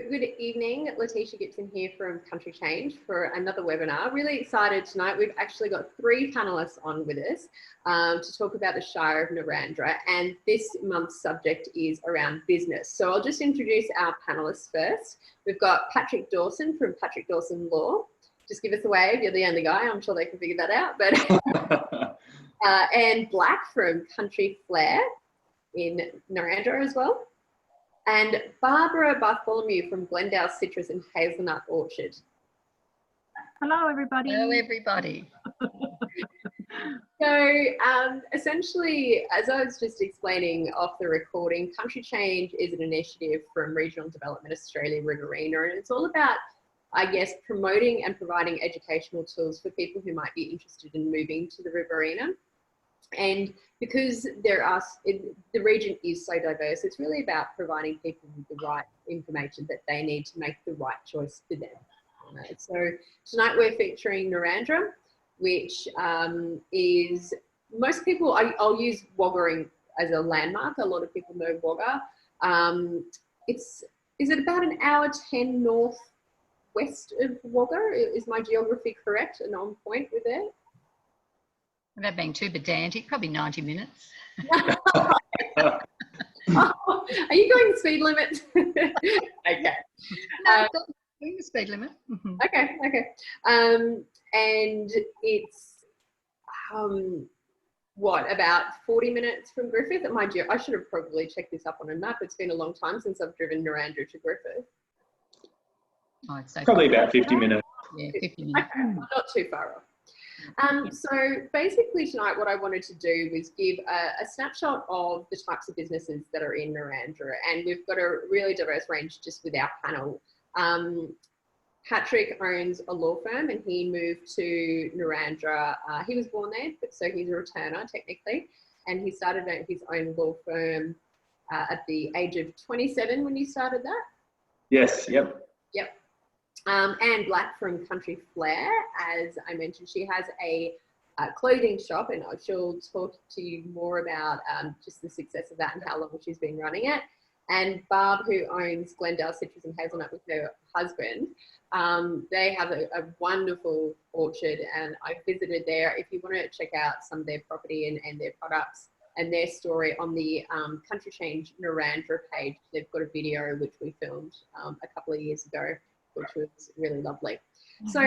good evening, Laticia Gibson here from Country Change for another webinar. Really excited tonight. We've actually got 3 panelists on with us to talk about the Shire of Narrandera, and this month's subject is around business. So I'll just introduce our panelists first. We've got Patrick Dawson from Patrick Dawson Law. Just give us a wave, you're the only guy. I'm sure they can figure that out. But and Black from Country Flair in Narrandera as well. And Barbara Bartholomew from Glendale Citrus and Hazelnut Orchard. Hello, everybody. Hello, everybody. So essentially, as I was just explaining off the recording, Country Change is an initiative from Regional Development Australia, Riverina, and it's all about, I guess, promoting and providing educational tools for people who might be interested in moving to the Riverina. And because the region is so diverse, it's really about providing people with the right information that they need to make the right choice for them. So tonight we're featuring Narrandera, which is, most people, I'll use Wagga as a landmark. A lot of people know Wagga. Is it about an hour 10 northwest of Wagga? Is my geography correct and on point with that? Without being too pedantic, probably 90 minutes. Are you going the speed limit? Okay. The speed limit. Okay. And it's what, about 40 minutes from Griffith? I should have probably checked this up on a map. It's been a long time since I've driven Narrandera to Griffith. Oh, I'd say probably about 50 minutes. Yeah, 50 minutes. Okay, not too far off. So basically tonight what I wanted to do was give a snapshot of the types of businesses that are in Narrandera, and we've got a really diverse range just with our panel. Patrick owns a law firm and he moved to Narrandera. He was born there, but so he's a returner technically, and he started his own law firm at the age of 27 when you started that? Yes, yep. And Black from Country Flair, as I mentioned, she has a clothing shop, and she'll talk to you more about just the success of that and how long she's been running it. And Barb, who owns Glendale Citrus and Hazelnut with her husband, they have a wonderful orchard, and I visited there. If you want to check out some of their property and their products and their story on the Country Change Narrandera page, they've got a video which we filmed a couple of years ago, which was really lovely. So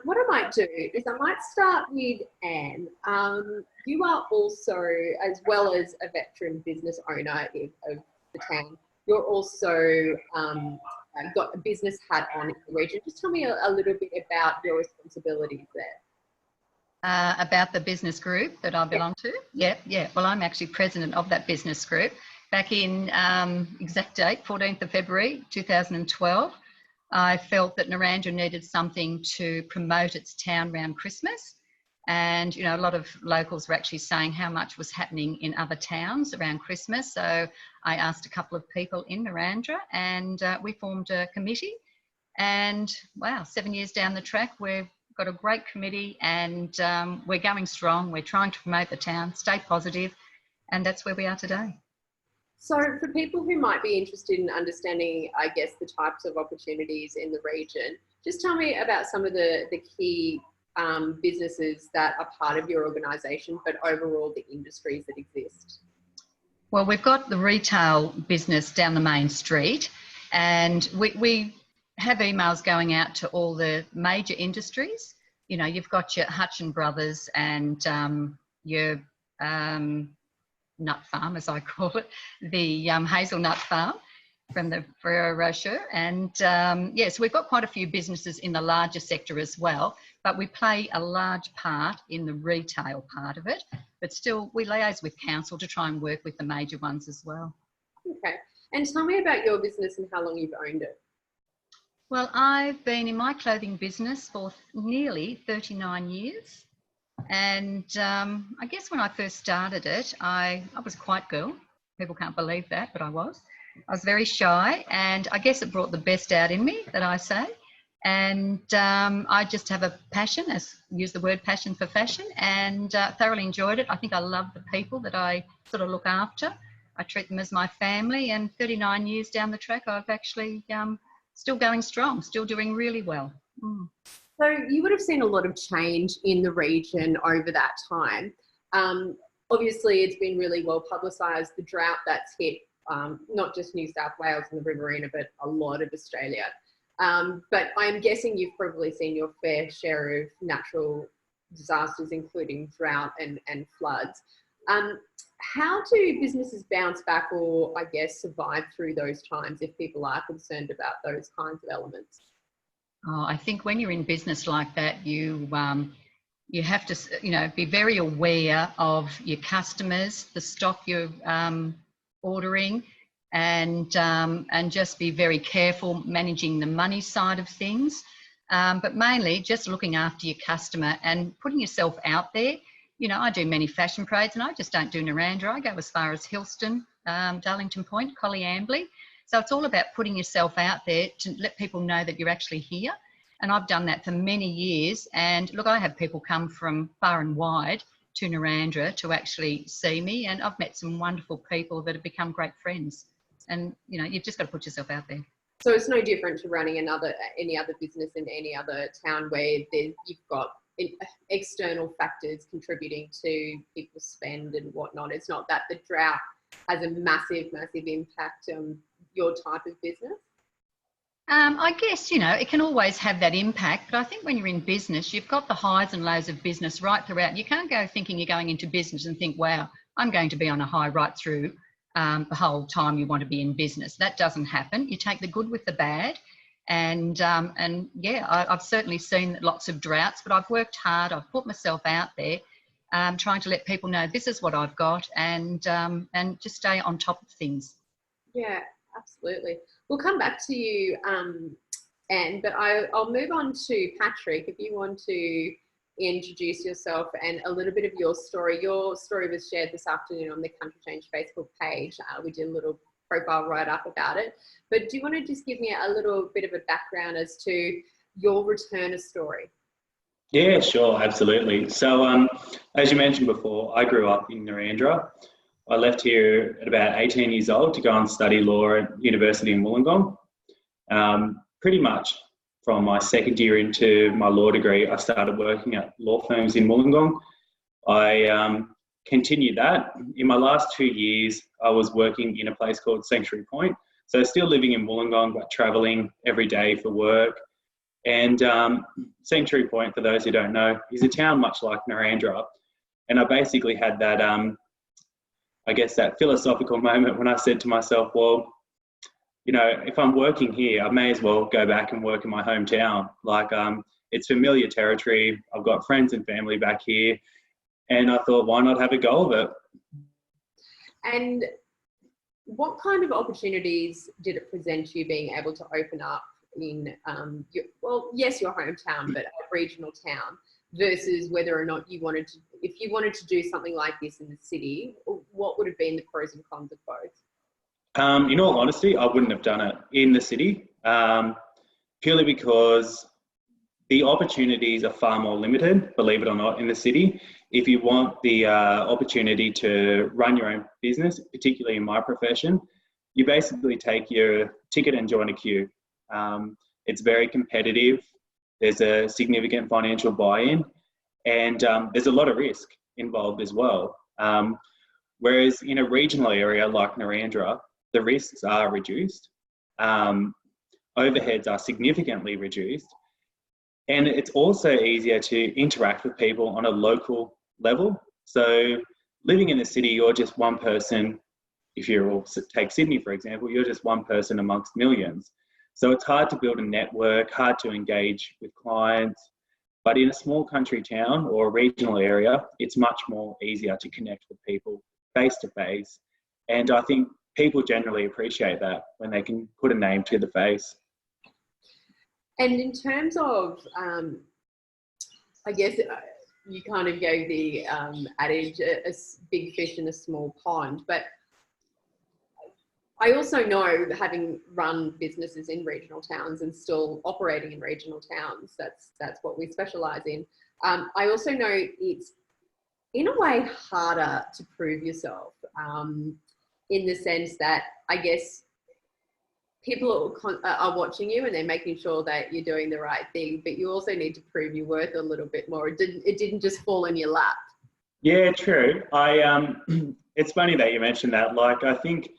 what I might do is I might start with Anne. You are also, as well as a veteran business owner of the town, you're also got a business hat on in the region. Just tell me a little bit about your responsibilities there. About the business group that I belong to? Yeah. Well, I'm actually president of that business group. Back in exact date, 14th of February 2012, I felt that Narrandera needed something to promote its town around Christmas. And, you know, a lot of locals were actually saying how much was happening in other towns around Christmas. So I asked a couple of people in Narrandera, and we formed a committee. And wow, 7 years down the track, we've got a great committee, and we're going strong. We're trying to promote the town, stay positive, and that's where we are today. So for people who might be interested in understanding, I guess, the types of opportunities in the region, just tell me about some of the key businesses that are part of your organisation, but overall the industries that exist. Well, we've got the retail business down the main street, and we have emails going out to all the major industries. You know, you've got your Hutchin Brothers and your nut farm, as I call it, the Hazelnut farm from the Ferrero Rocher. And yes, we've got quite a few businesses in the larger sector as well, but we play a large part in the retail part of it. But still, we liaise with council to try and work with the major ones as well. Okay. And tell me about your business and how long you've owned it. Well, I've been in my clothing business for nearly 39 years. And I guess when I first started it, I was a quiet girl. People can't believe that, but I was. I was very shy, and I guess it brought the best out in me, that I say. And I just have a passion, use the word passion for fashion, and thoroughly enjoyed it. I think I love the people that I sort of look after. I treat them as my family, and 39 years down the track, I've actually still going strong, still doing really well. So you would have seen a lot of change in the region over that time. Obviously, it's been really well publicised, the drought that's hit not just New South Wales and the Riverina, but a lot of Australia. But I'm guessing you've probably seen your fair share of natural disasters, including drought and floods. How do businesses bounce back or, I guess, survive through those times if people are concerned about those kinds of elements? Oh, I think when you're in business like that, you have to, be very aware of your customers, the stock you're ordering, and just be very careful managing the money side of things. But mainly just looking after your customer and putting yourself out there. I do many fashion parades, and I just don't do Narrandera. I go as far as Hillston, Darlington Point, Collyambley. So it's all about putting yourself out there to let people know that you're actually here. And I've done that for many years. And look, I have people come from far and wide to Narrandera to actually see me. And I've met some wonderful people that have become great friends. And, you've just got to put yourself out there. So it's no different to running any other business in any other town where you've got external factors contributing to people's spend and whatnot. It's not that the drought has a massive impact on your type of business. I guess, it can always have that impact, but I think when you're in business, you've got the highs and lows of business right throughout. You can't go thinking you're going into business and think, wow, I'm going to be on a high right through the whole time you want to be in business. That doesn't happen. You take the good with the bad. And yeah, I've certainly seen lots of droughts, but I've worked hard. I've put myself out there, trying to let people know this is what I've got, and just stay on top of things. Yeah, absolutely. We'll come back to you, Anne, but I'll move on to Patrick. If you want to introduce yourself and a little bit of your story. Your story was shared this afternoon on the Country Change Facebook page. We did a little profile write-up about it. But do you want to just give me a little bit of a background as to your returner story? Yeah, sure, absolutely. So as you mentioned before, I grew up in Narrandera. I left here at about 18 years old to go and study law at university in Wollongong. Pretty much from my second year into my law degree, I started working at law firms in Wollongong. I continued that. In my last 2 years, I was working in a place called Sanctuary Point. So still living in Wollongong, but travelling every day for work. And Sanctuary Point, for those who don't know, is a town much like Narrandera. And I basically had that, I guess, that philosophical moment when I said to myself, well, you know, if I'm working here, I may as well go back and work in my hometown. Like, it's familiar territory. I've got friends and family back here. And I thought, why not have a go of it? And what kind of opportunities did it present you being able to open up in, your hometown, but a regional town, versus whether or not you wanted to, if you wanted to do something like this in the city, what would have been the pros and cons of both? In all honesty, I wouldn't have done it in the city, purely because the opportunities are far more limited, believe it or not, in the city. If you want the opportunity to run your own business, particularly in my profession, you basically take your ticket and join a queue. It's very competitive. There's a significant financial buy-in, and there's a lot of risk involved as well. Whereas in a regional area like Narrandera, the risks are reduced. Overheads are significantly reduced. And it's also easier to interact with people on a local level. So living in the city, you're just one person. If you take Sydney, for example, you're just one person amongst millions. So it's hard to build a network, hard to engage with clients. But in a small country town or a regional area, it's much more easier to connect with people face to face. And I think people generally appreciate that when they can put a name to the face. And in terms of, I guess you kind of gave the adage, a big fish in a small pond, but I also know, having run businesses in regional towns and still operating in regional towns, that's what we specialise in. I also know it's in a way harder to prove yourself, in the sense that I guess people are watching you and they're making sure that you're doing the right thing, but you also need to prove your worth a little bit more. It didn't just fall in your lap. Yeah, true. It's funny that you mentioned that. Like, I think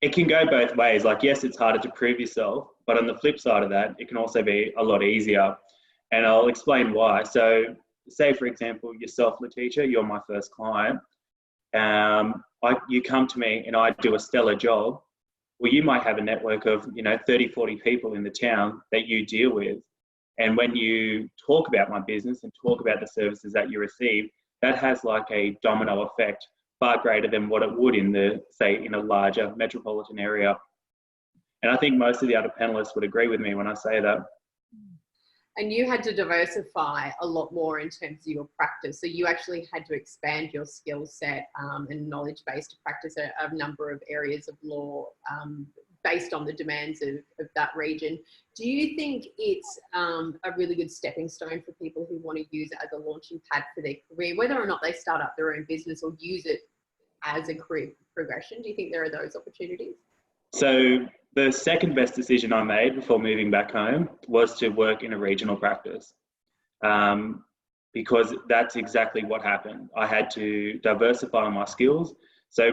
it can go both ways. Like, yes, it's harder to prove yourself, but on the flip side of that, it can also be a lot easier. And I'll explain why. So say, for example, yourself, Laticia, you're my first client. You come to me and I do a stellar job. Well, you might have a network of, 30, 40 people in the town that you deal with. And when you talk about my business and talk about the services that you receive, that has like a domino effect far greater than what it would in a larger metropolitan area. And I think most of the other panelists would agree with me when I say that. And you had to diversify a lot more in terms of your practice. So you actually had to expand your skill set and knowledge base to practice a number of areas of law based on the demands of that region. Do you think it's a really good stepping stone for people who want to use it as a launching pad for their career, whether or not they start up their own business or use it as a career progression? Do you think there are those opportunities? So the second best decision I made before moving back home was to work in a regional practice, because that's exactly what happened. I had to diversify my skills. So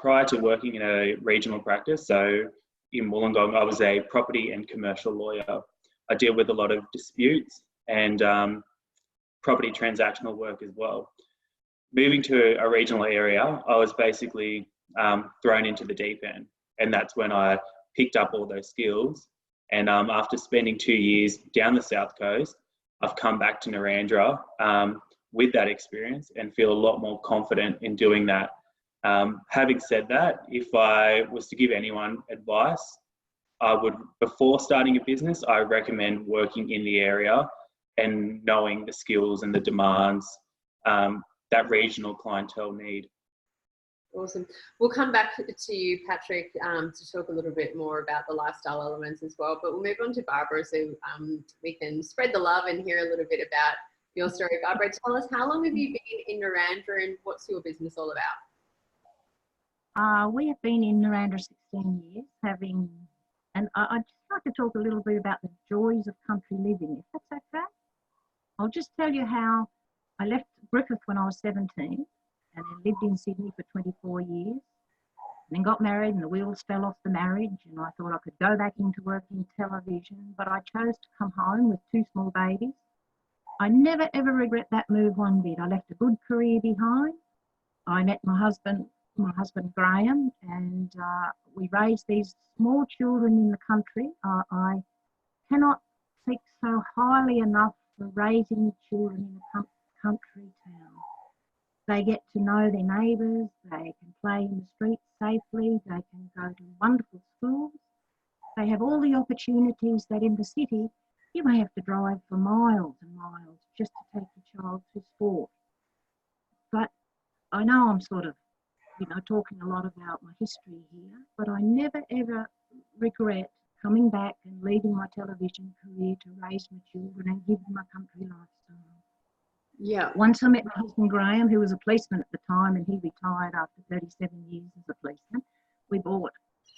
prior to working in a regional practice, so in Wollongong, I was a property and commercial lawyer. I deal with a lot of disputes and property transactional work as well. Moving to a regional area, I was basically thrown into the deep end. And that's when I picked up all those skills. And after spending 2 years down the South Coast, I've come back to Narrandera with that experience and feel a lot more confident in doing that. Having said that, if I was to give anyone advice, I would, before starting a business, I recommend working in the area and knowing the skills and the demands that regional clientele need. Awesome. We'll come back to you, Patrick, to talk a little bit more about the lifestyle elements as well. But we'll move on to Barbara so we can spread the love and hear a little bit about your story. Barbara, tell us, how long have you been in Narrandera and what's your business all about? We have been in Narrandera 16 years, and I'd just like to talk a little bit about the joys of country living, if that's okay. I'll just tell you how I left Griffith when I was 17. And then lived in Sydney for 24 years, and then got married and the wheels fell off the marriage, and I thought I could go back into work in television, but I chose to come home with 2 small babies. I never ever regret that move one bit. I left a good career behind. I met my husband Graham, and we raised these small children in the country. I cannot speak so highly enough for raising children in a country town. They get to know their neighbours, they can play in the streets safely, they can go to wonderful schools. They have all the opportunities that in the city you may have to drive for miles and miles just to take your child to sport. But I know I'm sort of, talking a lot about my history here, but I never ever regret coming back and leaving my television career to raise my children and give them a country lifestyle. Yeah. Once I met my husband Graham, who was a policeman at the time, and he retired after 37 years as a policeman. We bought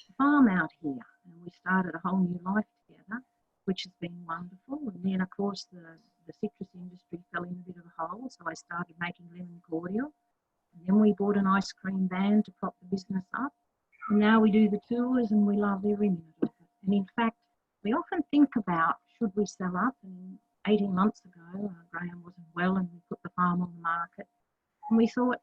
a farm out here and we started a whole new life together, which has been wonderful. And then, of course, the citrus industry fell in a bit of a hole, so I started making lemon cordial. And then we bought an ice cream van to prop the business up. And now we do the tours and we love every minute of it. And in fact, we often think about, should we sell up? And 18 months ago, Graham wasn't well and we put the farm on the market. And we thought,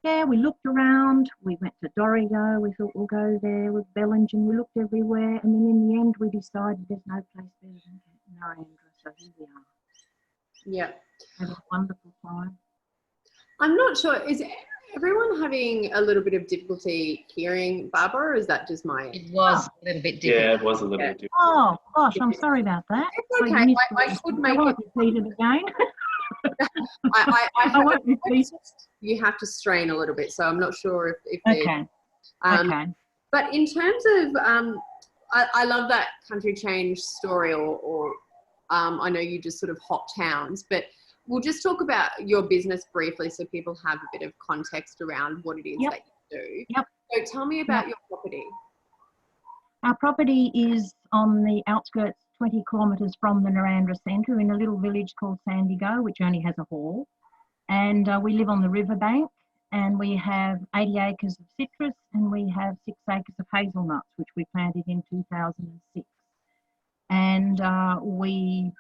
we looked around, we went to Dorrigo, we thought we'll go there with Bellingen, we looked everywhere, and then in the end we decided there's no place better than Narrandera, so here we are. Yeah. Having a wonderful time. I'm not sure, is everyone having a little bit of difficulty hearing Barbara, or is that just my end? It was a little bit difficult. Yeah, it was a little bit difficult. Oh, gosh, I'm sorry about that. It's okay. I could make it. Repeat it again. I won't repeat it. You have to strain a little bit, so I'm not sure if okay. Okay. But in terms of, I love that country change story, or I know you just sort of hot towns, but we'll just talk about your business briefly so people have a bit of context around what it is that you do. Yep. So tell me about your property. Our property is on the outskirts, 20 kilometres from the Narrandera centre, in a little village called Sandigo, which only has a hall. And we live on the riverbank, and we have 80 acres of citrus, and we have 6 acres of hazelnuts, which we planted in 2006. And we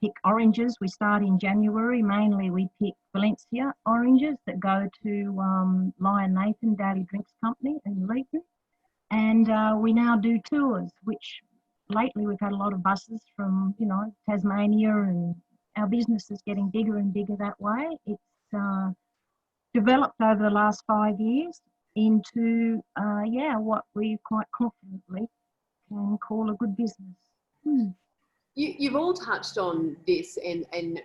pick oranges. We start in January. Mainly we pick Valencia oranges that go to Lion Nathan Daily Drinks Company in Leeton. And we now do tours, which lately we've had a lot of buses from, you know, Tasmania, and our business is getting bigger and bigger that way. It's developed over the last 5 years into, what we quite confidently can call a good business. You've all touched on this and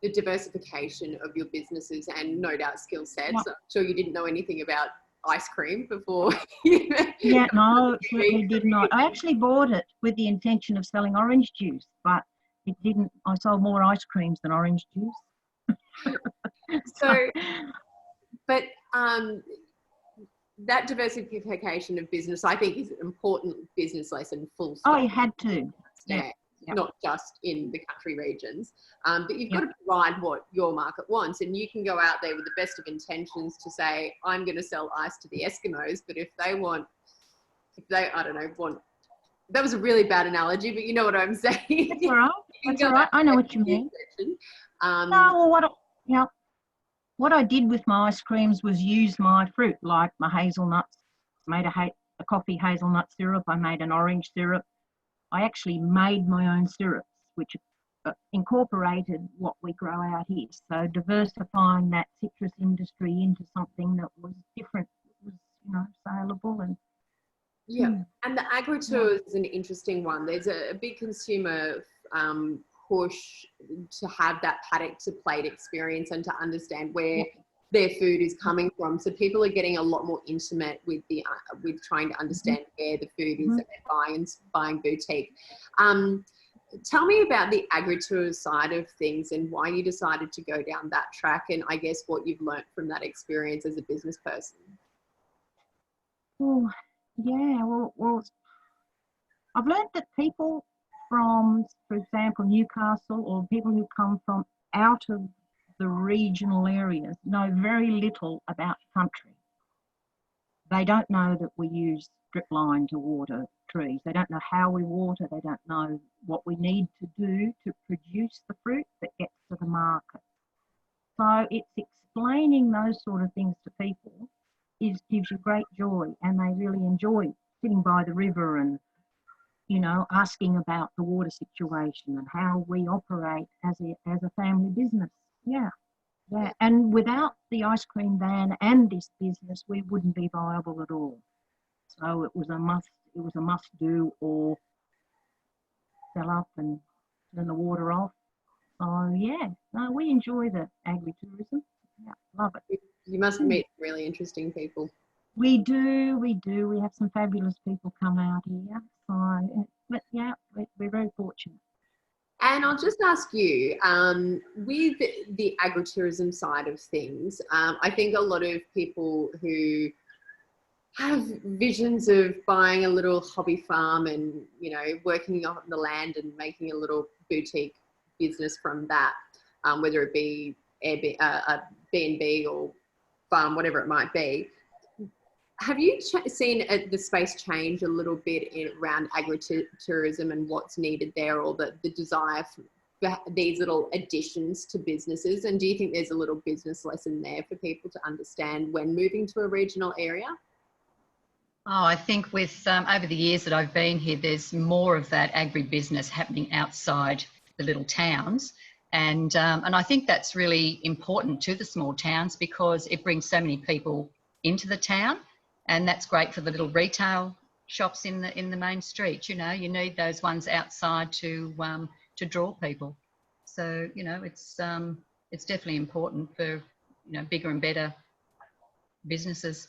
the diversification of your businesses and no doubt skill sets. Yeah. I'm sure you didn't know anything about ice cream before. Yeah, no, certainly did not. I actually bought it with the intention of selling orange juice, but it didn't. I sold more ice creams than orange juice. But that diversification of business, I think, is an important business lesson, full stop. Oh, you had to. Yeah. Not just in the country regions, but you've got to provide what your market wants, and you can go out there with the best of intentions to say, I'm going to sell ice to the Eskimos, but if they I don't know, that was a really bad analogy, but you know what I'm saying. That's all right. That's all right. I know what you mean. What I did with my ice creams was use my fruit, like my hazelnuts. Made a coffee hazelnut syrup. I made an orange syrup. I actually made my own syrups, which incorporated what we grow out here. So diversifying that citrus industry into something that was different, was, you know, saleable. And and the agri-tour is an interesting one. There's a big consumer push to have that paddock to plate experience and to understand where their food is coming from. So people are getting a lot more intimate with with trying to understand where the food is that they're buying boutique. Tell me about the agri-tour side of things and why you decided to go down that track, and I guess what you've learnt from that experience as a business person. Oh, yeah, well, I've learnt that people from, for example, Newcastle, or people who come from out of the regional areas, know very little about country. They don't know that we use drip line to water trees. They don't know how we water. They don't know what we need to do to produce the fruit that gets to the market. So it's explaining those sort of things to people gives you great joy, and they really enjoy sitting by the river and, you know, asking about the water situation and how we operate as a family business. Yeah. And without the ice cream van and this business, we wouldn't be viable at all. So it was a must do, or sell up and turn the water off. So we enjoy the agri-tourism. Yeah, love it. You must meet really interesting people. We do. We have some fabulous people come out here. So, but yeah, we're very fortunate. And I'll just ask you, with the agritourism side of things, I think a lot of people who have visions of buying a little hobby farm and, you know, working on the land and making a little boutique business from that, whether it be a B&B or farm, whatever it might be. Have you seen the space change a little bit around agritourism and what's needed there, or the desire for these little additions to businesses? And do you think there's a little business lesson there for people to understand when moving to a regional area? Oh, I think with over the years that I've been here, there's more of that agribusiness happening outside the little towns. And I think that's really important to the small towns because it brings so many people into the town. And that's great for the little retail shops in the main street. You know, you need those ones outside to draw people. So, you know, it's definitely important for, you know, bigger and better businesses.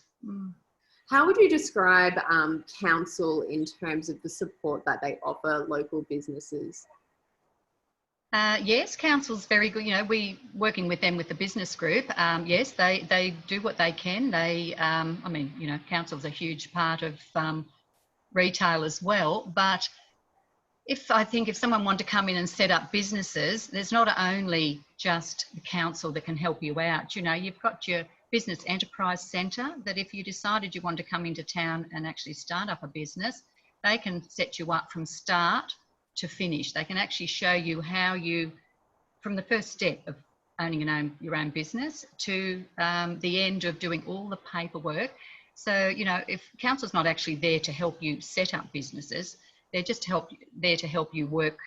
How would you describe council in terms of the support that they offer local businesses? Yes, council's very good. You know, we working with them with the business group. Yes, they do what they can. They, I mean, you know, council's a huge part of retail as well. But I think if someone wanted to come in and set up businesses, there's not only just the council that can help you out. You know, you've got your business enterprise centre that if you decided you wanted to come into town and actually start up a business, they can set you up from start to finish. They can actually show you how you, from the first step of owning your own business to the end of doing all the paperwork. So, you know, if council's not actually there to help you set up businesses, they're just there to help you work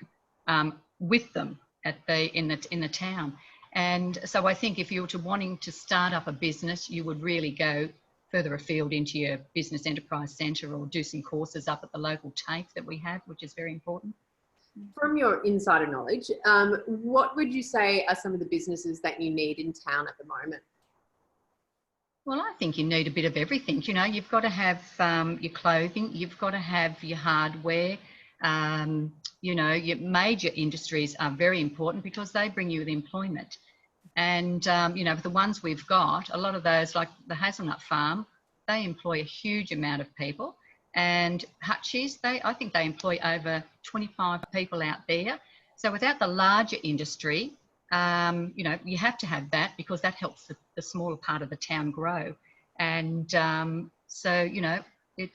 with them in the town. And so I think if you were wanting to start up a business, you would really go further afield into your business enterprise centre or do some courses up at the local TAFE that we have, which is very important. From your insider knowledge, what would you say are some of the businesses that you need in town at the moment? Well, I think you need a bit of everything. You know, you've got to have your clothing, you've got to have your hardware. You know, your major industries are very important because they bring you the employment. And, you know, the ones we've got, a lot of those, like the Hazelnut farm, they employ a huge amount of people. And Hutchies, I think they employ over 25 people out there. So without the larger industry, you know, you have to have that because that helps the smaller part of the town grow. And so, you know, it's...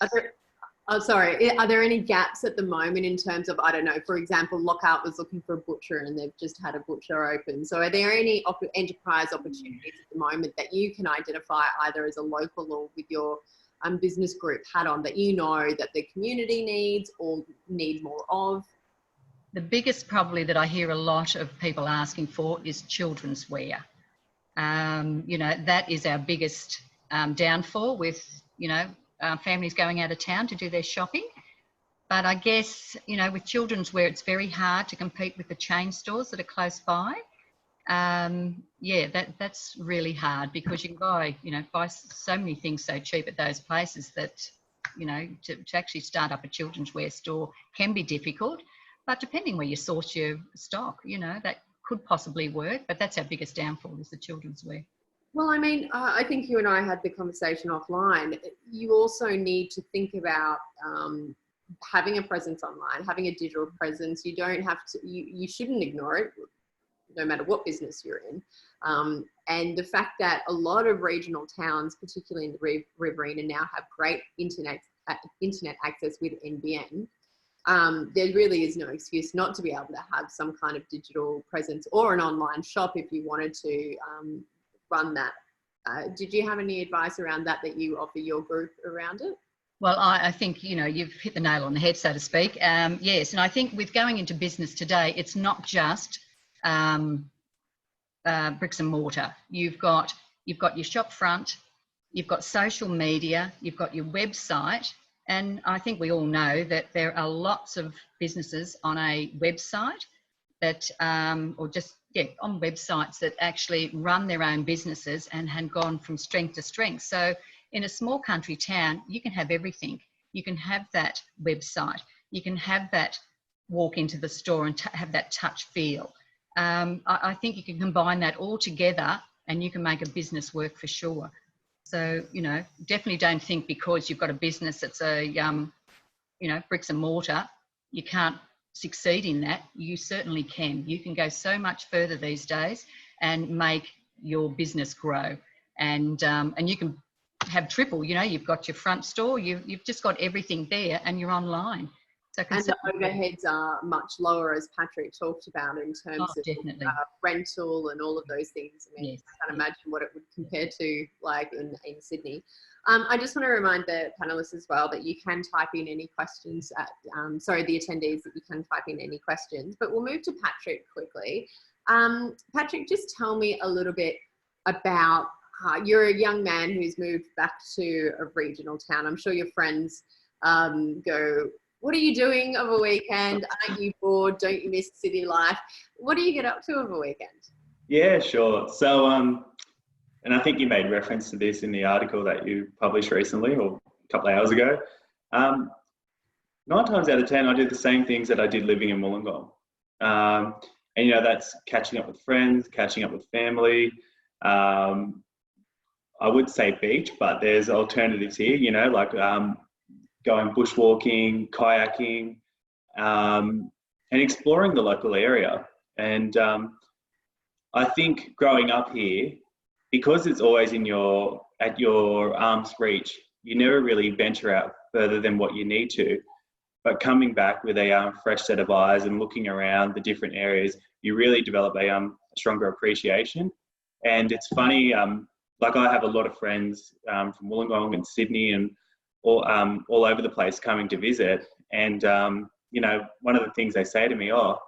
Are there any gaps at the moment in terms of, I don't know, for example, Lockout was looking for a butcher and they've just had a butcher open. So are there any enterprise opportunities at the moment that you can identify either as a local or with your business group hat on that you know that the community needs or need more of? The biggest probably that I hear a lot of people asking for is children's wear. You know, that is our biggest downfall with, you know, families going out of town to do their shopping. But I guess, you know, with children's wear, it's very hard to compete with the chain stores that are close by. Yeah, that's really hard because you can buy so many things so cheap at those places that, you know, to actually start up a children's wear store can be difficult. But depending where you source your stock, you know, that could possibly work. But that's our biggest downfall is the children's wear. Well, I mean, I think you and I had the conversation offline. You also need to think about having a presence online, having a digital presence. You don't have to, you shouldn't ignore it, no matter what business you're in. And the fact that a lot of regional towns, particularly in the Riverina, now have great internet access with NBN. There really is no excuse not to be able to have some kind of digital presence or an online shop if you wanted to run that. Did you have any advice around that you offer your group around it? Well, I think, you know, you've hit the nail on the head, so to speak. Yes, and I think with going into business today, it's not just bricks and mortar. You've got your shop front, you've got social media, you've got your website, and I think we all know that there are lots of businesses on a website that, on websites that actually run their own businesses and have gone from strength to strength. So in a small country town, you can have everything. You can have that website. You can have that walk into the store and have that touch feel. I think you can combine that all together and you can make a business work for sure. So, you know, definitely don't think because you've got a business that's a, you know, bricks and mortar, you can't succeed in that. You certainly can. You can go so much further these days and make your business grow. And you can have triple, you know, you've got your front store, you've just got everything there and you're online. So and the overheads are much lower, as Patrick talked about, in terms of rental and all of those things. I mean, yes. I can't imagine what it would compare to like in Sydney. I just want to remind the panelists as well that you can type in any questions at, the attendees, that you can type in any questions, but we'll move to Patrick quickly. Patrick, just tell me a little bit about, you're a young man who's moved back to a regional town. I'm sure your friends go, what are you doing of a weekend? Aren't you bored? Don't you miss city life? What do you get up to of a weekend? Yeah, sure. So, and I think you made reference to this in the article that you published recently or a couple of hours ago. 9 times out of 10, I do the same things that I did living in Wollongong. And, you know, that's catching up with friends, catching up with family. I would say beach, but there's alternatives here, you know, like going bushwalking, kayaking, and exploring the local area. And I think growing up here, because it's always at your arm's reach, you never really venture out further than what you need to. But coming back with a fresh set of eyes and looking around the different areas, you really develop a stronger appreciation. And it's funny, like I have a lot of friends from Wollongong and Sydney and all over the place coming to visit. And, you know, one of the things they say to me, oh,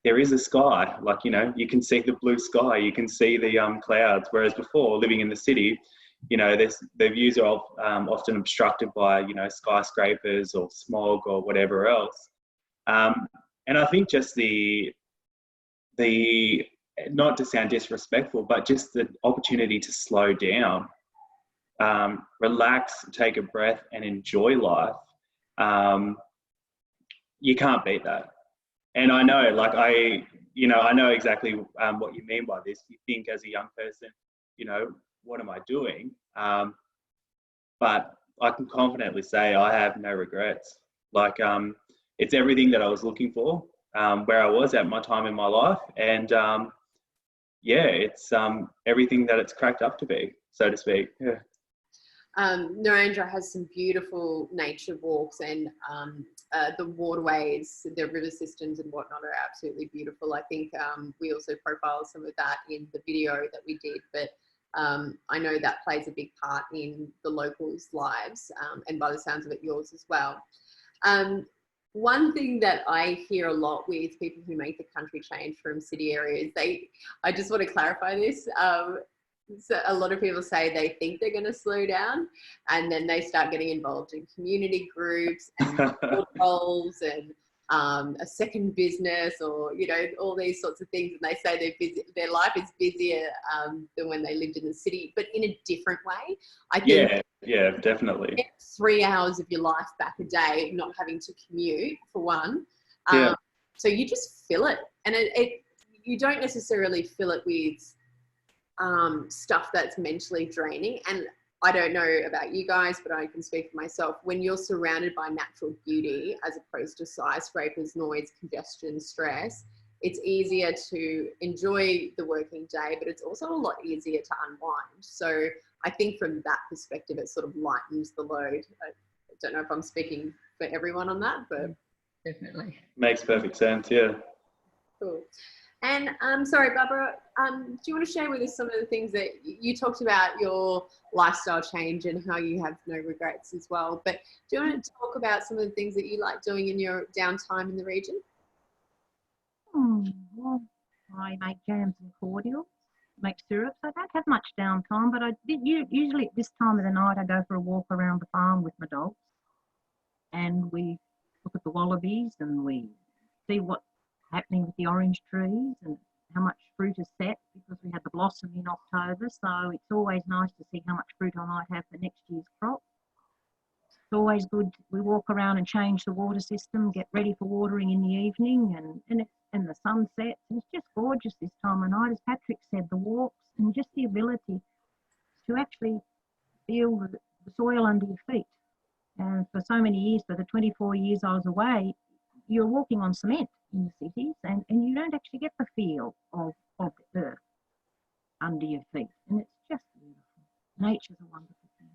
there is a sky, like, you know, you can see the blue sky, you can see the clouds. Whereas before, living in the city, you know, the views are often obstructed by, you know, skyscrapers or smog or whatever else. And I think just the not to sound disrespectful, but just the opportunity to slow down, relax, take a breath and enjoy life. You can't beat that. And I know, like I know exactly what you mean by this. You think as a young person, you know, what am I doing? But I can confidently say I have no regrets. Like, it's everything that I was looking for, where I was at my time in my life. And yeah, it's everything that it's cracked up to be, so to speak. Yeah. Narrandera has some beautiful nature walks, and the waterways, the river systems and whatnot are absolutely beautiful. I think we also profiled some of that in the video that we did, but I know that plays a big part in the locals' lives, and by the sounds of it, yours as well. One thing that I hear a lot with people who make the country change from city areas, I just want to clarify this. So a lot of people say they think they're going to slow down, and then they start getting involved in community groups and roles and a second business, or, you know, all these sorts of things. And they say their life is busier than when they lived in the city, but in a different way. I think yeah, definitely. 3 hours of your life back a day, not having to commute for one. So you just fill it, and you don't necessarily fill it with stuff that's mentally draining. And I don't know about you guys, but I can speak for myself. When you're surrounded by natural beauty, as opposed to skyscrapers, noise, congestion, stress, it's easier to enjoy the working day, but it's also a lot easier to unwind. So I think from that perspective, it sort of lightens the load. I don't know if I'm speaking for everyone on that, but definitely makes perfect sense. Yeah. Cool. And sorry, Barbara, do you want to share with us some of the things that you talked about, your lifestyle change and how you have no regrets as well? But do you want to talk about some of the things that you like doing in your downtime in the region? Well, I make jams and cordials, make syrups. I don't have much downtime, but usually at this time of the night I go for a walk around the farm with my dogs, and we look at the wallabies and we see what's happening with the orange trees and how much fruit is set, because we had the blossom in October, so it's always nice to see how much fruit I might have for next year's crop. It's always good. We walk around and change the water system, get ready for watering in the evening, and the sun sets, and it's just gorgeous this time of night. As Patrick said, the walks and just the ability to actually feel the soil under your feet. And for so many years, for the 24 years I was away, you're walking on cement in the cities, and you don't actually get the feel of the earth under your feet. And it's just beautiful. Nature's a wonderful thing.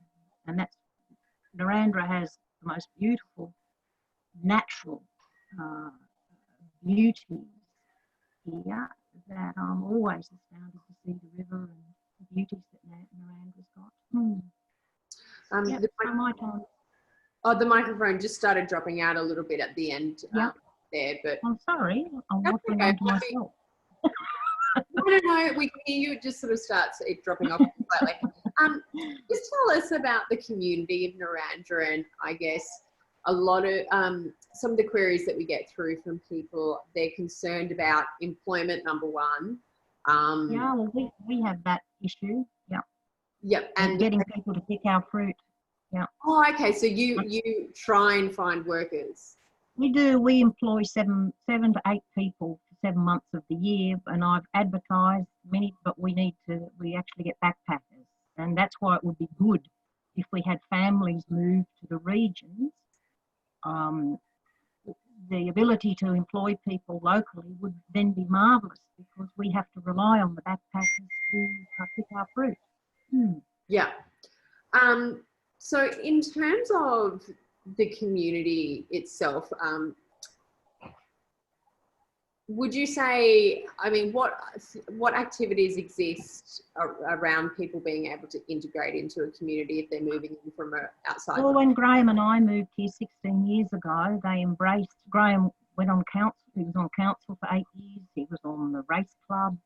And that's, Narrandera has the most beautiful natural beauties here, that I'm always astounded to see the river and the beauties that Narrandera's got. Yep, my time. Oh, the microphone just started dropping out a little bit at the end there, but I'm sorry, I'm waffling on to myself. No, we can hear you. It just sort of starts dropping off slightly. Just tell us about the community of Narrandera, and I guess a lot of some of the queries that we get through from people. They're concerned about employment, number one. Yeah, well, we have that issue. Yeah. Yep, and getting people to pick our fruit. Yeah. Oh, okay. So you try and find workers. We do. We employ seven to 8 people for 7 months of the year, and I've advertised many, but we actually get backpackers, and that's why it would be good if we had families move to the regions the ability to employ people locally would then be marvellous, because we have to rely on the backpackers to pick our fruit. Yeah. So in terms of the community itself, would you say, I mean, what activities exist around people being able to integrate into a community if they're moving in from outside? Well, when Graham and I moved here 16 years ago, they embraced, Graham went on council, he was on council for 8 years, he was on the race club,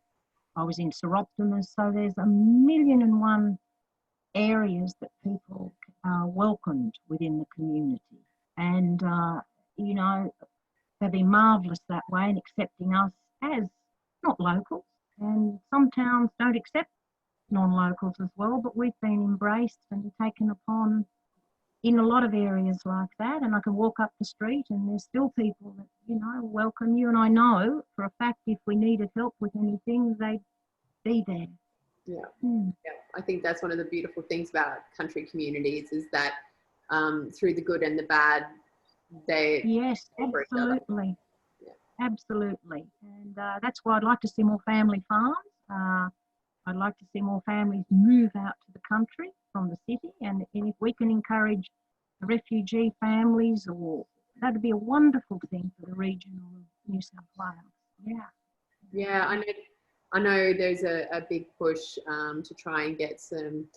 I was in Seroptimus, so there's 1,000,001 areas that people are welcomed within the community. And, you know, they've been marvellous that way in accepting us as not locals. And some towns don't accept non-locals as well, but we've been embraced and taken upon in a lot of areas like that. And I can walk up the street and there's still people that, you know, welcome you. And I know for a fact if we needed help with anything, they'd be there. Yeah. Yeah, I think that's one of the beautiful things about country communities is that through the good and the bad, they yes, absolutely. Yeah. Absolutely. And that's why I'd like to see more family farms. I'd like to see more families move out to the country from the city, and if we can encourage the refugee families, or that'd be a wonderful thing for the region of New South Wales. Yeah, I know there's a big push to try and get some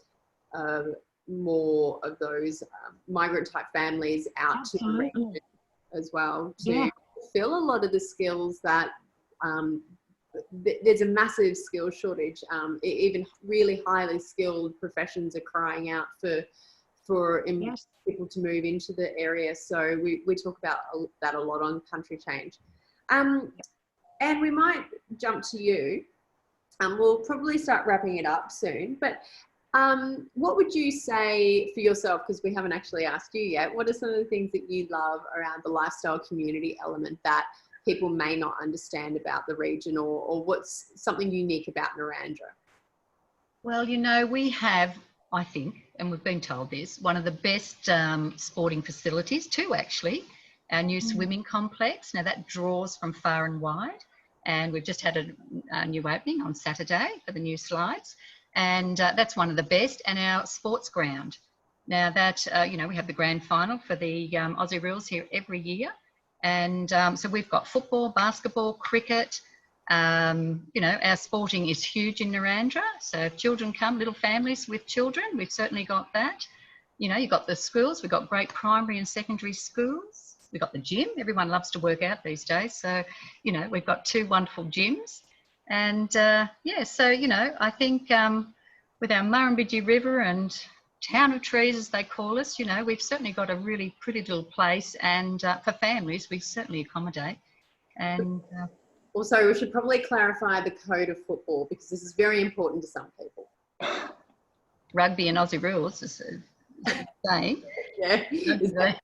more of those migrant type families out to the region as well, to fill a lot of the skills that there's a massive skills shortage. Even really highly skilled professions are crying out for people to move into the area. So we talk about that a lot on Country Change. And we might jump to you. We'll probably start wrapping it up soon, but what would you say for yourself, because we haven't actually asked you yet, what are some of the things that you love around the lifestyle community element that people may not understand about the region, or what's something unique about Narrandera? Well, you know, we have, I think, and we've been told this, one of the best sporting facilities too, actually, our new swimming complex. Now that draws from far and wide, and we've just had a new opening on Saturday for the new slides, and that's one of the best. And our sports ground. Now that, you know, we have the grand final for the Aussie Rules here every year. And so we've got football, basketball, cricket. You know, our sporting is huge in Narrandera. So if children come, little families with children, we've certainly got that. You know, you've got the schools. We've got great primary and secondary schools. We've got the gym. Everyone loves to work out these days. So, you know, we've got 2 wonderful gyms. And, yeah, so, you know, I think with our Murrumbidgee River and town of trees, as they call us, you know, we've certainly got a really pretty little place, and for families we certainly accommodate. And also we should probably clarify the code of football, because this is very important to some people. Rugby and Aussie Rules is saying. Yeah.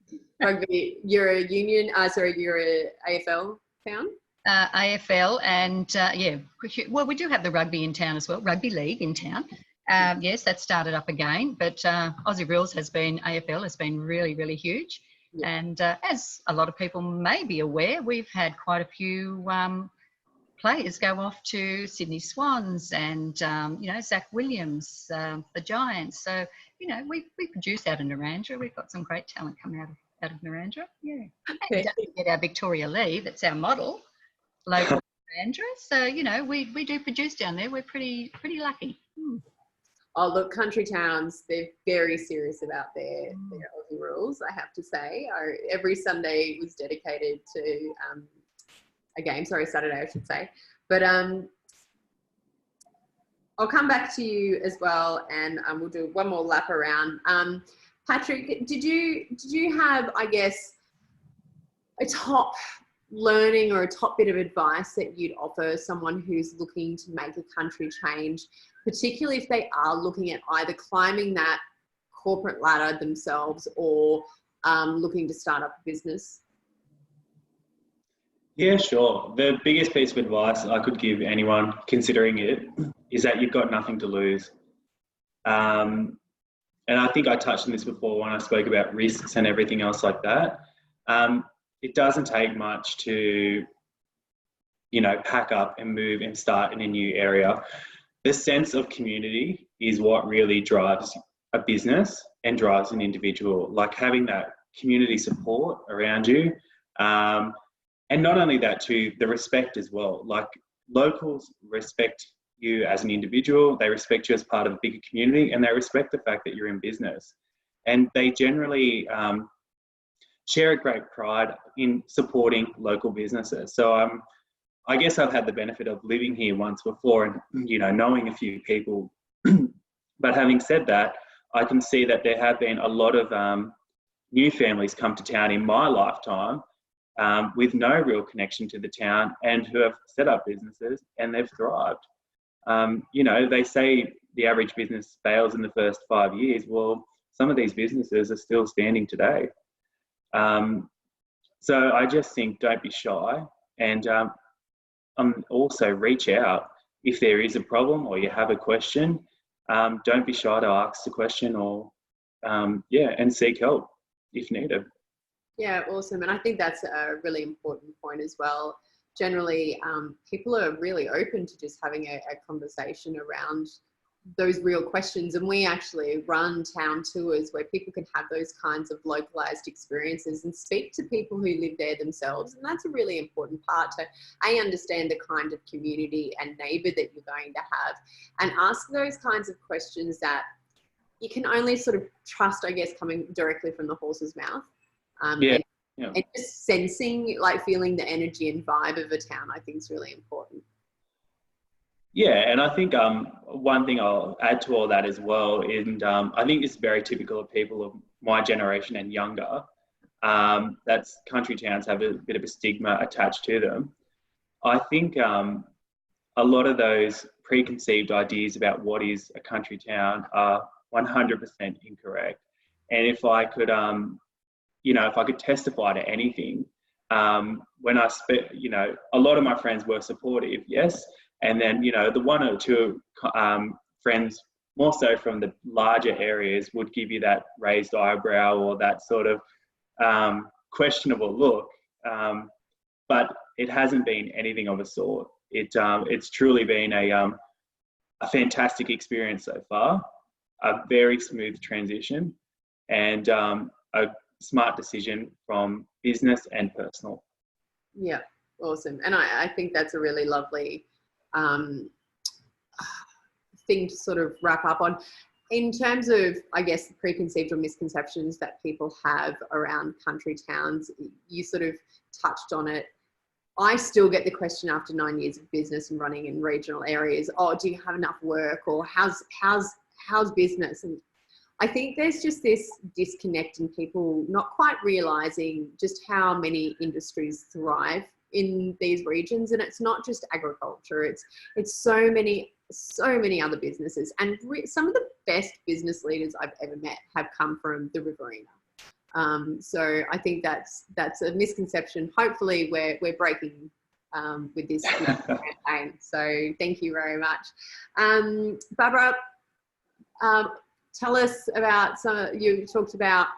Rugby, you're a union, you're a AFL town? AFL, and yeah, well, we do have the rugby in town as well, rugby league in town. Yes, that started up again, but Aussie Rules AFL has been really, really huge. Yeah. And as a lot of people may be aware, we've had quite a few players go off to Sydney Swans and, you know, Zach Williams, the Giants. So, you know, we produce out of Narrandera. We've got some great talent coming out of Narrandera. Yeah. And don't forget our Victoria Lee, that's our model, local Narrandera. So, you know, we do produce down there. We're pretty lucky. Oh, look, country towns, they're very serious about their Aussie Rules, I have to say. Every Sunday was dedicated to a game, Saturday, I should say. But I'll come back to you as well, and we'll do one more lap around. Patrick, did you have, I guess, a top learning or a top bit of advice that you'd offer someone who's looking to make a country change, particularly if they are looking at either climbing that corporate ladder themselves or looking to start up a business? Yeah, sure. The biggest piece of advice I could give anyone considering it is that you've got nothing to lose. And I think I touched on this before when I spoke about risks and everything else like that. It doesn't take much to, you know, pack up and move and start in a new area. The sense of community is what really drives a business and drives an individual, like having that community support around you. And not only that, too, the respect as well. Like, locals respect you as an individual, they respect you as part of a bigger community, and they respect the fact that you're in business. And they generally share a great pride in supporting local businesses. So I guess I've had the benefit of living here once before and, you know, knowing a few people. But having said that, I can see that there have been a lot of new families come to town in my lifetime with no real connection to the town, and who have set up businesses and they've thrived. You know, they say the average business fails in the first 5 years. Well, some of these businesses are still standing today. So I just think, don't be shy, and also reach out if there is a problem or you have a question. Don't be shy to ask the question, or and seek help if needed. Yeah, awesome. And I think that's a really important point as well. Generally, people are really open to just having a conversation around those real questions. And we actually run town tours where people can have those kinds of localized experiences and speak to people who live there themselves. And that's a really important part to understand the kind of community and neighbour that you're going to have, and ask those kinds of questions that you can only sort of trust, I guess, coming directly from the horse's mouth. And just sensing, like, feeling the energy and vibe of a town, I think is really important. Yeah, and I think one thing I'll add to all that as well, and I think it's very typical of people of my generation and younger, that's country towns have a bit of a stigma attached to them. I think a lot of those preconceived ideas about what is a country town are 100% incorrect. And if I could, if I could testify to anything, when I a lot of my friends were supportive, yes. And then, the one or two friends, more so from the larger areas, would give you that raised eyebrow or that sort of questionable look. But it hasn't been anything of a sort. It's truly been a fantastic experience so far, a very smooth transition, and a smart decision from business and personal. Yeah, awesome. And I think that's a really lovely thing to sort of wrap up on. In terms of, I guess, the preconceived or misconceptions that people have around country towns, you sort of touched on it. I still get the question after 9 years of business and running in regional areas, oh, do you have enough work, or how's business? And I think there's just this disconnect in people not quite realising just how many industries thrive in these regions. And it's not just agriculture, it's so many other businesses. And some of the best business leaders I've ever met have come from the Riverina. So I think that's a misconception. Hopefully we're breaking with this campaign. So thank you very much. Barbara, tell us about you talked about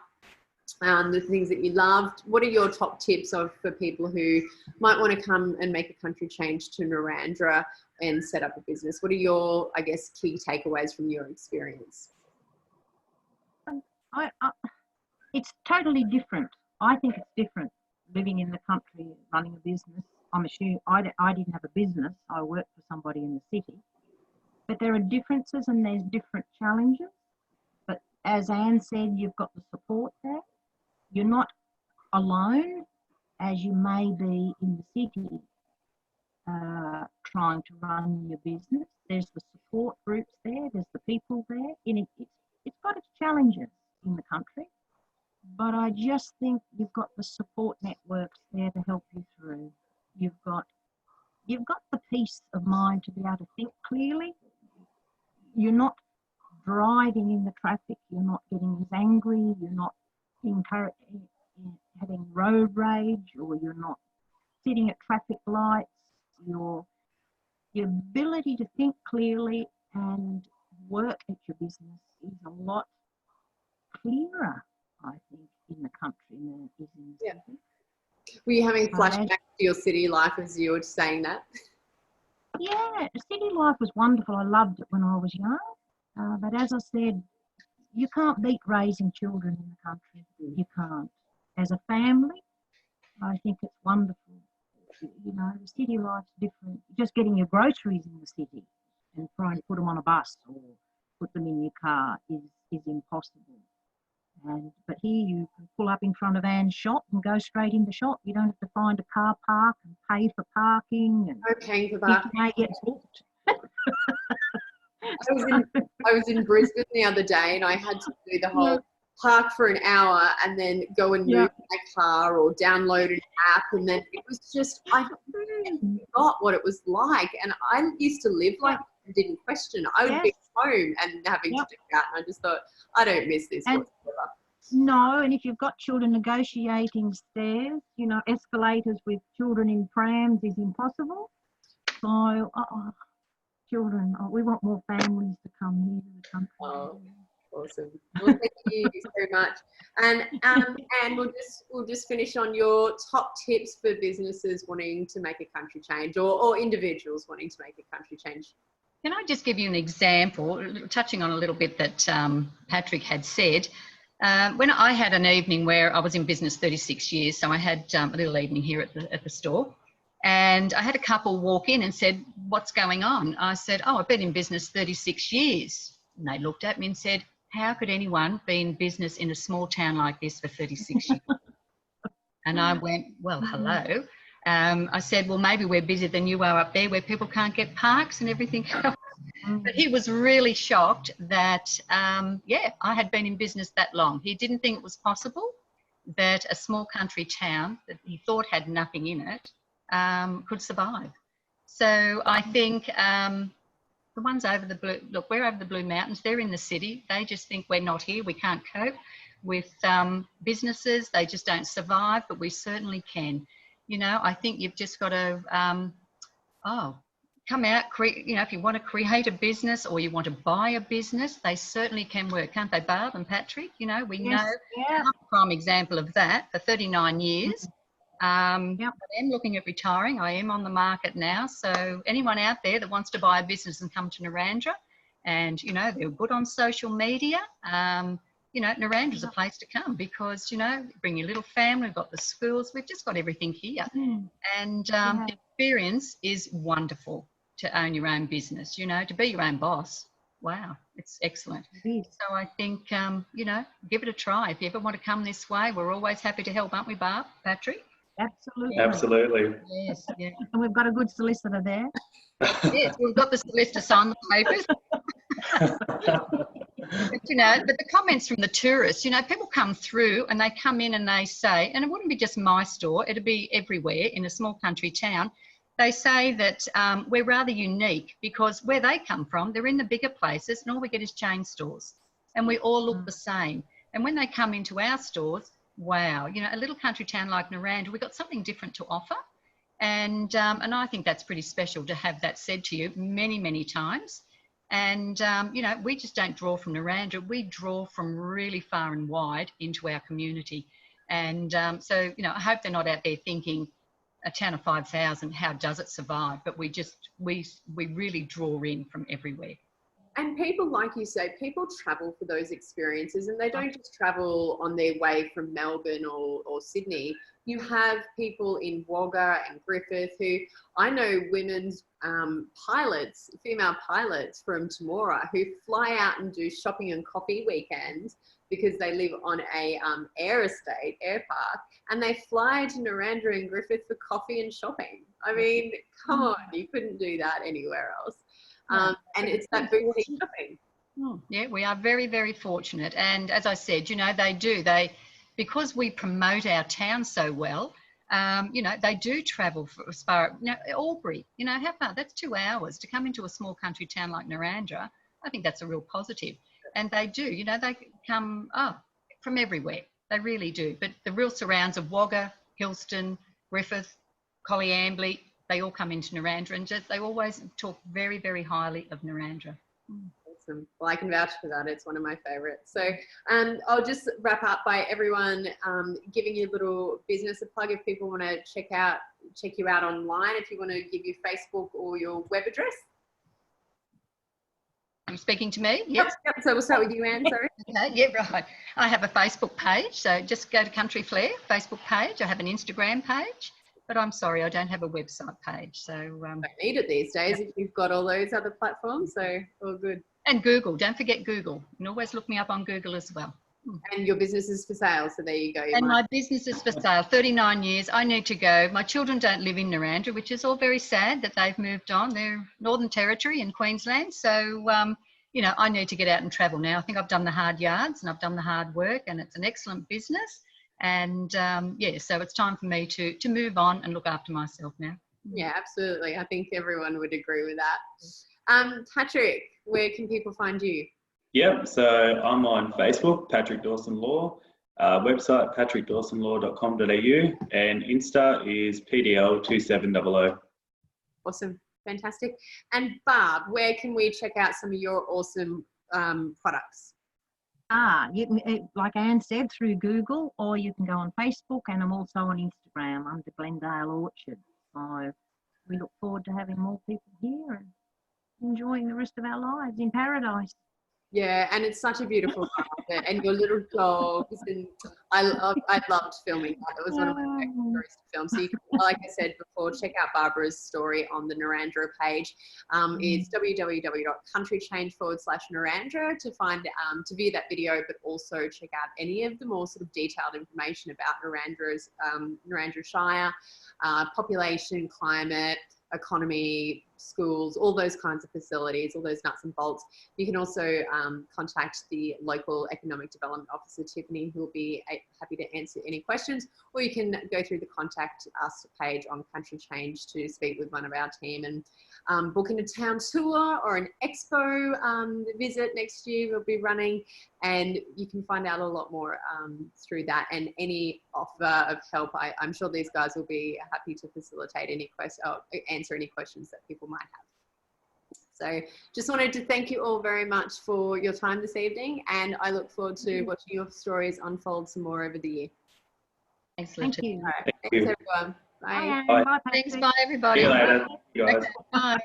the things that you loved. What are your top tips for people who might want to come and make a country change to Narrandera and set up a business? What are your, I guess, key takeaways from your experience? It's totally different. I think it's different living in the country, running a business. I'm assuming I didn't have a business. I worked for somebody in the city. But there are differences and there's different challenges. But as Anne said, you've got the support there. You're not alone as you may be in the city trying to run your business. There's the support groups there. There's the people there. It's got its challenges in the country. But I just think you've got the support networks there to help you through. You've got the peace of mind to be able to think clearly. You're not driving in the traffic. You're not getting as angry. You're not having road rage, or you're not sitting at traffic lights. Your ability to think clearly and work at your business is a lot clearer, I think, in the country than it is in the city. Were you having As- flashbacks to your city life as you were saying that? Yeah, city life was wonderful. I loved it when I was young. But as I said, you can't beat raising children in the country. You can't. As a family, I think it's wonderful. You know, the city life's different. Just getting your groceries in the city and try and put them on a bus or put them in your car is impossible. But here you can pull up in front of Anne's shop and go straight in the shop. You don't have to find a car park and pay for parking and Okay, for that. you may get booked. I was in Brisbane the other day and I had to do the whole park for an hour and then go and move my car or download an app, and then it was just, I forgot what it was like. And I used to live like that and didn't question. I would be home and having to do that, and I just thought, I don't miss this whatsoever. No, and if you've got children negotiating stairs, you know, escalators with children in prams is impossible. So, children, we want more families to come here to the country. Oh, awesome. Well, thank you so much. And we'll just finish on your top tips for businesses wanting to make a country change, or individuals wanting to make a country change. Can I just give you an example, touching on a little bit that Patrick had said? When I had an evening where I was in business 36 years, so I had a little evening here at the store, and I had a couple walk in and said, "What's going on?" I said, "Oh, I've been in business 36 years." And they looked at me and said, "How could anyone be in business in a small town like this for 36 years?" And I went, "Well, hello." I said, "Well, maybe we're busier than you are up there where people can't get parks and everything else." But he was really shocked that, I had been in business that long. He didn't think it was possible that a small country town that he thought had nothing in it could survive. So I think the ones over the blue, look, we're over the Blue Mountains, they're in the city. They just think we're not here, we can't cope with businesses. They just don't survive, but we certainly can. You know, I think you've just got to, come out, if you want to create a business or you want to buy a business, they certainly can work, can't they, Barb and Patrick? You know, we know I'm a prime example of that for 39 years. I am looking at retiring. I am on the market now. So anyone out there that wants to buy a business and come to Narrandera, and, you know, they're good on social media, you know, Narrandra's a place to come because, you know, bring your little family, we've got the schools, we've just got everything here. And the experience is wonderful to own your own business, you know, to be your own boss. Wow, it's excellent. So I think, you know, give it a try. If you ever want to come this way, we're always happy to help, aren't we, Barb, Patrick? Absolutely. Absolutely. Yes, yeah. And we've got a good solicitor there. Yes, we've got the solicitor sign the papers. But, you know, but the comments from the tourists, you know, people come through and they come in and they say, and it wouldn't be just my store, it'd be everywhere in a small country town. They say that we're rather unique because where they come from, they're in the bigger places and all we get is chain stores and we all look the same. And when they come into our stores, wow, you know, a little country town like Narrandera, we've got something different to offer. And I think that's pretty special to have that said to you many, many times. And, you know, we just don't draw from Narrandera. We draw from really far and wide into our community. And so, you know, I hope they're not out there thinking a town of 5,000, how does it survive? But we really draw in from everywhere. And people, like you say, people travel for those experiences and they don't just travel on their way from Melbourne or Sydney. You have people in Wagga and Griffith who, I know women's pilots, female pilots from Temora who fly out and do shopping and coffee weekends because they live on a air park, and they fly to Narrandera and Griffith for coffee and shopping. I mean, come on, you couldn't do that anywhere else. And it's that boutique shopping. Yeah, we are very, very fortunate. And as I said, you know, because we promote our town so well, you know, they do travel for as far, you know, Albury, you know, how far? That's 2 hours to come into a small country town like Narrandera. I think that's a real positive. And they do, you know, they come from everywhere. They really do. But the real surrounds of Wagga, Hillston, Griffith, Collyambly, they all come into Narrandera and they always talk very, very highly of Narrandera. Awesome. Well, I can vouch for that. It's one of my favorites. So I'll just wrap up by everyone giving you a little business a plug if people want to check you out online, if you want to give your Facebook or your web address. Are you speaking to me? Yes. Yep. So we'll start with you, Anne, sorry. Okay, yeah, right. I have a Facebook page, so just go to Country Flair Facebook page. I have an Instagram page, but I'm sorry, I don't have a website page. So Don't need it these days if you've got all those other platforms, so all good. and Google, don't forget Google. You can always look me up on Google as well. And your business is for sale, so there you go. And my business is for sale, 39 years. I need to go. My children don't live in Narrandera, which is all very sad that they've moved on. They're Northern Territory in Queensland. So, you know, I need to get out and travel now. I think I've done the hard yards and I've done the hard work, and it's an excellent business. And yeah, so it's time for me to move on and look after myself now. Yeah, absolutely. I think everyone would agree with that. Patrick, where can people find you? Yep, so I'm on Facebook, Patrick Dawson Law, website patrickdawsonlaw.com.au, and Insta is PDL2700. Awesome, fantastic. And Barb, where can we check out some of your awesome products? You can, like Anne said, through Google, or you can go on Facebook, and I'm also on Instagram under Glendale Orchard. So we look forward to having more people here and enjoying the rest of our lives in paradise. Yeah, and it's such a beautiful garden, and your little dogs, and I loved filming that. It was one of my favorite stories to film. So you can, like I said before, check out Barbara's story on the Narrandera page. It's www.countrychange.com/Narrandera to find to view that video, but also check out any of the more sort of detailed information about Narrandera Shire, population, climate, economy, schools, all those kinds of facilities, all those nuts and bolts. You can also contact the local economic development officer, Tiffany, who will be happy to answer any questions, or you can go through the contact us page on Country Change to speak with one of our team and book in a town tour or an expo visit next year we'll be running, and you can find out a lot more through that, and any offer of help. I'm sure these guys will be happy to facilitate any answer any questions that people might have. So just wanted to thank you all very much for your time this evening, and I look forward to watching your stories unfold some more over the year. Excellent. Thank you. All right. Thanks everyone. Bye. Bye, Anne. Bye. Bye, Patrick. Thanks, bye everybody. See you later, you guys. Bye.